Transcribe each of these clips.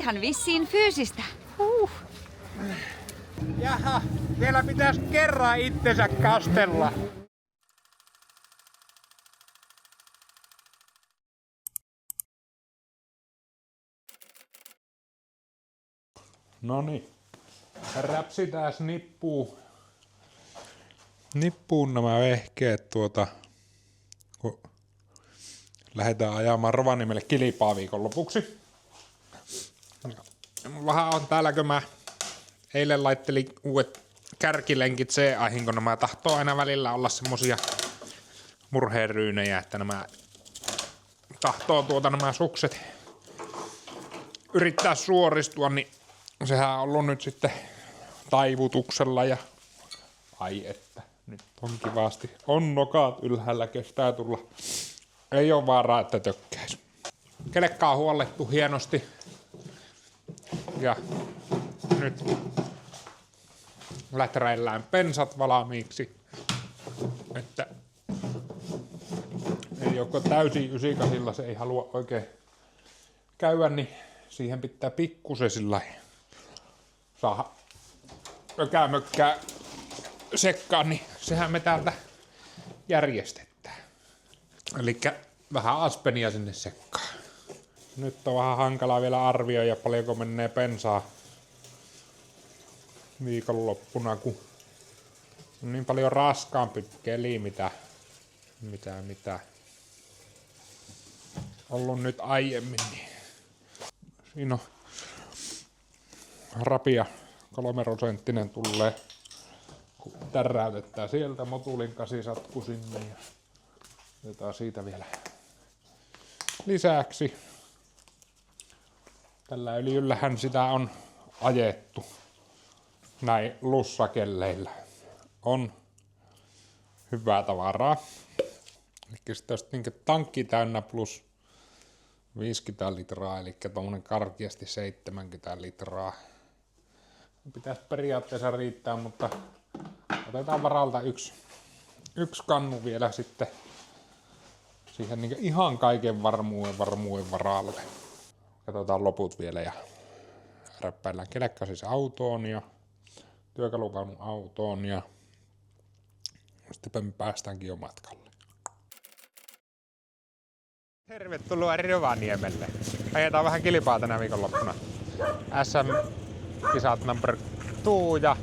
Ihan vissiin fyysistä. Jaha, vielä pitäisi kerran itsensä kastella. Noniin. Räpsitääs nippuun nämä vehkeet kun lähdetään ajamaan Rovaniemelle kilpaa viikonlopuksi. Vähän on täällä, kun mä eilen laittelin uudet kärkilenkit C-aihin, kun nämä tahtoo aina välillä olla semmosia murheenryynejä, että nämä tahtoo nämä sukset yrittää suoristua, niin sehän on ollut nyt sitten taivutuksella ja ai että nyt on kivasti. On nokat ylhäällä, kestää tulla. Ei oo vaaraa, että tökkäis. Kelekka on huollettu hienosti. Ja nyt läträillään pensat valmiiksi. Että ei joko täysin 98, se ei halua oikein käydä, niin siihen pitää pikkusen sillä saada mökkää sekkaan, niin sehän me täältä järjestetään. Elikkä vähän aspenia sinne sekkaan. Nyt on vähän hankalaa vielä arvioida, paljonko menee bensaa viikonloppuna, kun on niin paljon raskaampi keli, mitä ollut nyt aiemmin. Niin siinä on rapia 3% tulee, kun täräytetään sieltä motulin kasisatku sinne ja otetaan siitä vielä lisäksi. Tällä öljyllähän sitä on ajettu näin lussakelleillä. On hyvää tavaraa. Eli sitten olisi niin tankki täynnä plus 50 litraa, eli tuommoinen karkeasti 70 litraa. Pitäisi periaatteessa riittää, mutta otetaan varalta yksi kannu vielä sitten siihen niin ihan kaiken varmuuden varalle. Katsotaan loput vielä ja räppäillään kelekka siis autoon ja työkaluvaunun autoon ja sitten me päästäänkin jo matkalle. Tervetuloa Rovaniemelle. Ajetaan vähän kilpaa tänä viikonloppuna. SM-kisat number 2 ja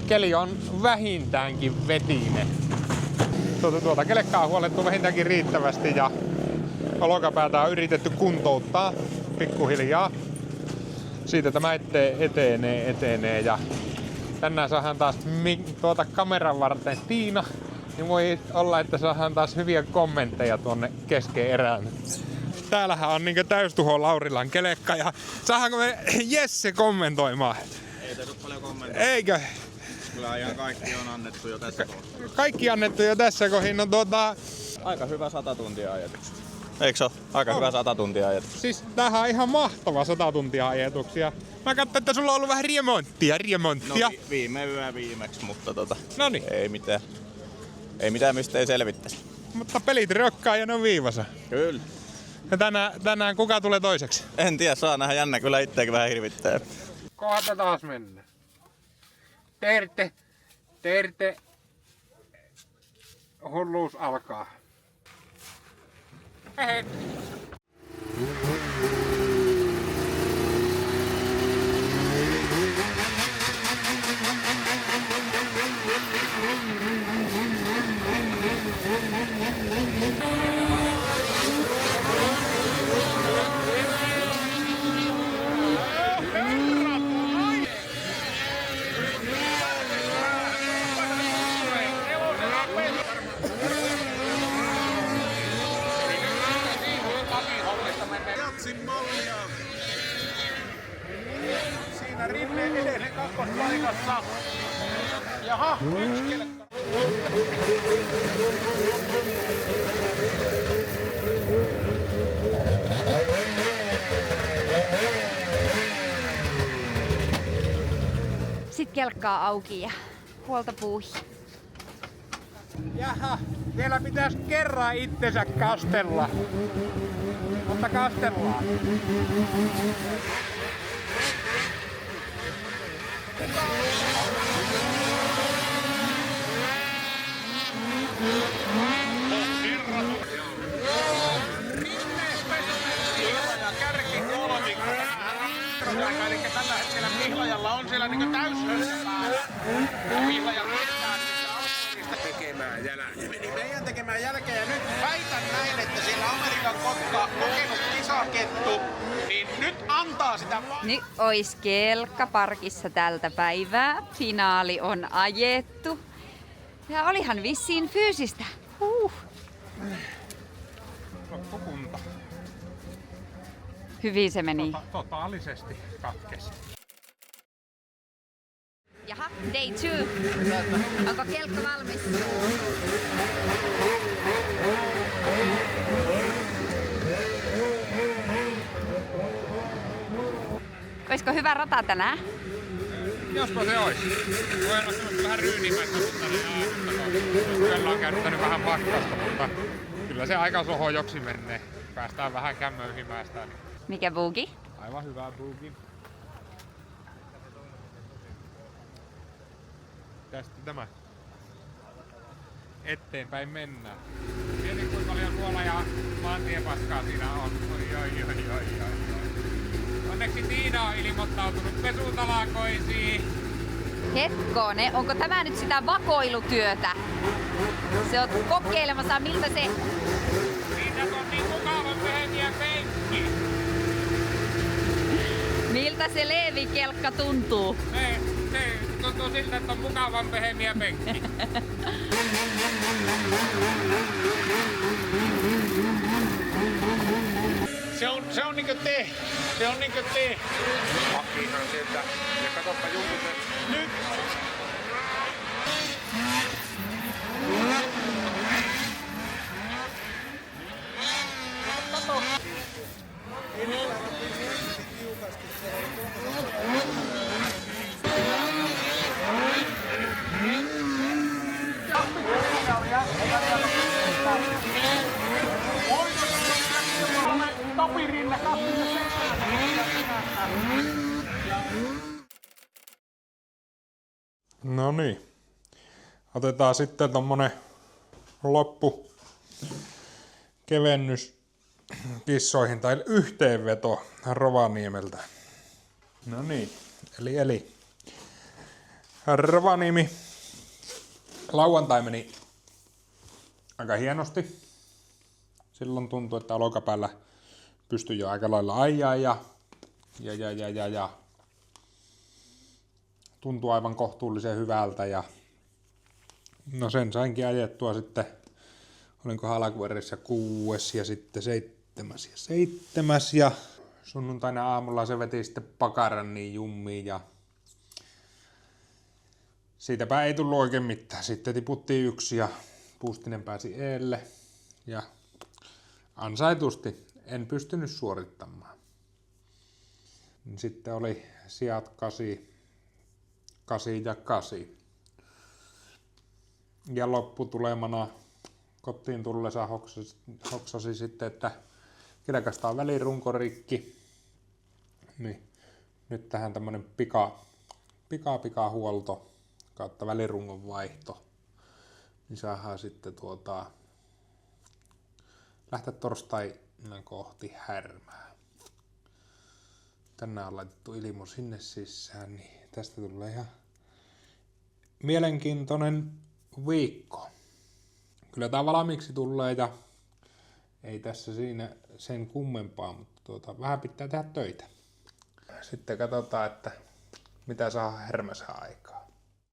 keli on vähintäänkin vetinen. Kelekkaa on huolettu vähintäänkin riittävästi ja olkapäätä on yritetty kuntouttaa pikkuhiljaa. Siitä tämä etenee ja tänään saadaan taas kameran varten Tiina. Niin voi olla, että saadaan taas hyviä kommentteja tuonne keskeerään. Täällähän on niinku täystuho Laurilan kelekka ja saadaanko me Jesse kommentoimaan? Ei tässä ole paljon kommentoida. Eikö? Kyllä ihan kaikki on annettu jo tässä kohdassa. Kaikki annettu jo tässä kohin. No aika hyvä 100 tuntia ajetuksia. Eikö se ole? Aika hyvä 100 tuntia ajetuksia. Siis tämähän on ihan mahtava 100 tuntia ajetuksia. Mä katsoin, että sulla on ollut vähän remonttia. No viime yö viimeksi, mutta Noniin. ei mitään mistä ei selvittäisi. Mutta pelit rökkää ja ne on viivassa. Kyllä. Ja tänään kuka tulee toiseksi? En tiedä, saa nähdä jännä, kyllä itseäkin vähän hirvittää. Kohta taas mennään. Terte. Hulluus alkaa. Hei. Siinä Rinne edelleen kakkospaikassa. Jaha, yksi kelekka. Sitten kelkkaa auki ja huolta puuhi. Jaha, Vielä pitäisi kerran itsensä kastella. Mutta kastellaan. Eli tällä hetkellä Pihlajalla on siellä niinku täyshössä päällä. Ja Pihlajan pitää niistä tekemään jälkeen. Meni meidän tekemään jälkeen ja nyt väitän näin, että siellä Amerikan kotka kokenut kisakettu, niin nyt antaa sitä Nyt ois kelkkaparkissa tältä päivää. Finaali on ajettu. Ja olihan vissiin fyysistä. Loppukunta. Hyvin se meni. Totaalisesti katkesi. Jaha, day 2. Onko kelkka valmis? Olisiko hyvä rata tänään? Jospa se ois. Voi olla semmoista vähän ryynimäistä, mutta kyllä on käyttänyt vähän pakkasta, mutta kyllä se aika soho joksi menee. Päästään vähän kämmöyhimäästä. Niin Mikä buugi? aivan hyvä buugi. Tästä tämä. Eteenpäin mennään. Mieti kuinka paljon kuola ja maantiepaskaa siinä on. Oi. Onneksi Tiina on ilmoittautunut pesutalakoisiin. Hetkonen, onko tämä nyt sitä vakoilutyötä? Se on kokeilemassa, miltä se... Siinä on niin mukava pehmiä penkki. Miltä se leevikelkka tuntuu? Se tuntuu siltä, että on mukavan pehmiä penkki. Se on niinku te. Se on niinku te. Hakihan sieltä. Ja katsoppa Juntusen. Nyt. No niin. Otetaan sitten tommonen loppu kevennys kissoihin tai yhteenveto Rovaniemeltä. No niin, eli Rovaniemi. Lauantai meni aika hienosti. Silloin tuntui, että olkapäällä pystyi jo aika lailla ajaa ja tuntui aivan kohtuullisen hyvältä ja no sen sainkin ajettua sitten, olinko alkuerissä 6 ja sitten 7 ja sunnuntaina aamulla se veti sitten pakaran niin jummiin ja siitäpä ei tullut oikein mitään. Sitten tiputtiin 1 ja Puustinen pääsi eelle ja ansaitusti en pystynyt suorittamaan. Sitten oli sijat 8 ja 8. Ja lopputulemana kotiin tullessa hoksasi sitten, että kilkastaa välirunko rikki. Niin nyt tähän tämmönen pika huolto kautta välirungon vaihto. Niin saadaan sitten lähteä torstaina kohti Härmää. Tänään on laitettu ilmo sinne sisään, niin tästä tulee ihan mielenkiintoinen viikko. Kyllä tää valmiiksi tulee ja ei tässä siinä sen kummempaa, mutta vähän pitää tehdä töitä. Sitten katsotaan, että mitä saa Härmässä aikaa.